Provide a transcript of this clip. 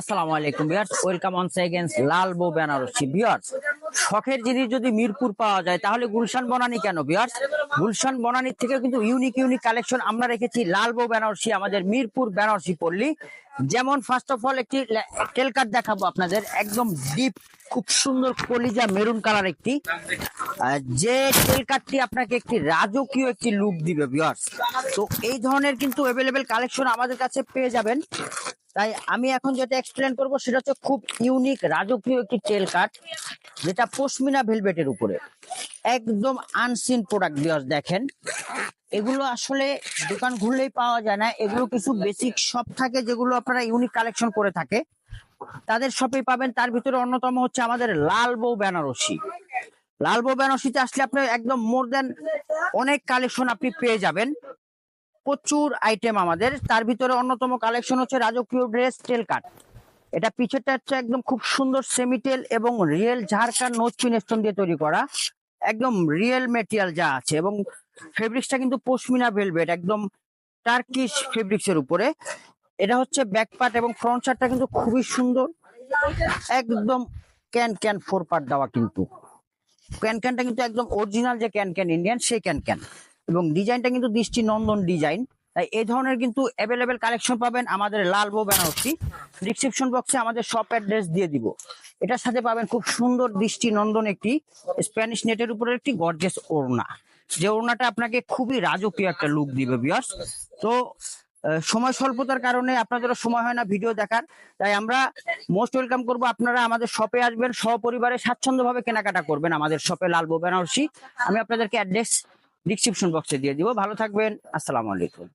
আসসালামু আলাইকুম viewers, welcome অনস again লাল বউ বেনারসি। ভিউয়ার্স, শখের জিনিস যদি মিরপুর পাওয়া যায় তাহলে গুলশান বনানী কেন? ভিউয়ার্স, গুলশান বনানীর থেকে কিন্তু ইউনিক ইউনিক কালেকশন আমরা রেখেছি লাল বউ বেনারসি, আমাদের মিরপুর বেনারসি পল্লী। যেমন ফার্স্ট অফ অল একটি টেলকাট দেখাবো আপনাদের, একদম ডিপ, খুব সুন্দর কলিজা মেরুন কালার একটি, যে টেলকাটটি আপনাকে একটি রাজকীয় একটি লুক দিবে ভিউয়ার্স। তো এই ধরনের কিন্তু অ্যাভেলেবেল কালেকশন আমাদের কাছে পেয়ে যাবেন। তাই আমি এখন যেটা এক্সপ্লেন করব সেটা হচ্ছে খুব ইউনিক রাজকীয় একটি টেল কাট, যেটা পশমিনা ভেলভেটের উপরে, একদম আনসিন প্রোডাক্ট। ভিউয়ার্স দেখেন, এগুলো আসলে দোকান ঘুরলেই পাওয়া যায় না। এগুলো কিছু বেসিক শপ থাকে যেগুলো আপনারা ইউনিক কালেকশন করে থাকে, তাদের শপে পাবেন। তার ভিতরে অন্যতম হচ্ছে আমাদের লাল বউ বেনারসি। লাল বউ বেনারসিতে আসলে আপনি একদম মোর দেন অনেক কালেকশন আপনি পেয়ে যাবেন, প্রচুর আইটেম আমাদের। তার ভিতরে অন্যতম কালেকশন হচ্ছে রাজকীয় ড্রেস টেল কাট। এটা পিছেরটা হচ্ছে একদম খুব সুন্দর সেমিটেল এবং রিয়েল ঝাড়খান্ড নোচপিন স্টোন দিয়ে তৈরি করা, একদম রিয়েল মেটেরিয়াল যা আছে, এবং ফেব্রিক্সটা কিন্তু পশমিনা ভেলভেট, একদম টার্কিশ ফেব্রিক্স এর উপরে। এটা হচ্ছে ব্যাক পার্ট এবং ফ্রন্ট সাইডটা কিন্তু খুবই সুন্দর, একদম ক্যান ক্যান 4 পার্ট দেওয়া, কিন্তু ক্যান ক্যানটা কিন্তু একদম অরিজিনাল যে ক্যান ক্যান ইন্ডিয়ান সেই ক্যান ক্যান, এবং ডিজাইনটা কিন্তু দৃষ্টি নন্দন ডিজাইন। তাই এই ধরনের কিন্তু অ্যাভেলেবেল কালেকশন পাবেন আমাদের লাল বউ বেনারসি। ডিসক্রিপশন বক্সে আমাদের শপ অ্যাড্রেস দিয়ে দিব। এটার সাথে পাবেন খুব সুন্দর দৃষ্টি নন্দন একটি স্প্যানিশ নেটের উপরে একটি গর্জিয়াস ওড়না, যে ওড়নাটা আপনাকে খুবই রাজকীয় একটা লুক দিবে ভিউয়ার্স। তো সময় স্বল্পতার কারণে আপনাদেরও সময় হয় না ভিডিও দেখার, তাই আমরা মোস্ট ওয়েলকাম করব, আপনারা আমাদের শপে আসবেন, সপরিবারে স্বাচ্ছন্দ্যভাবে কেনাকাটা করবেন আমাদের শপে লাল বউ বেনারসি। আমি আপনাদেরকে অ্যাড্রেস ডিসক্রিপশন বক্সে দিয়ে দিব। ভালো থাকবেন, আসসালামু আলাইকুম।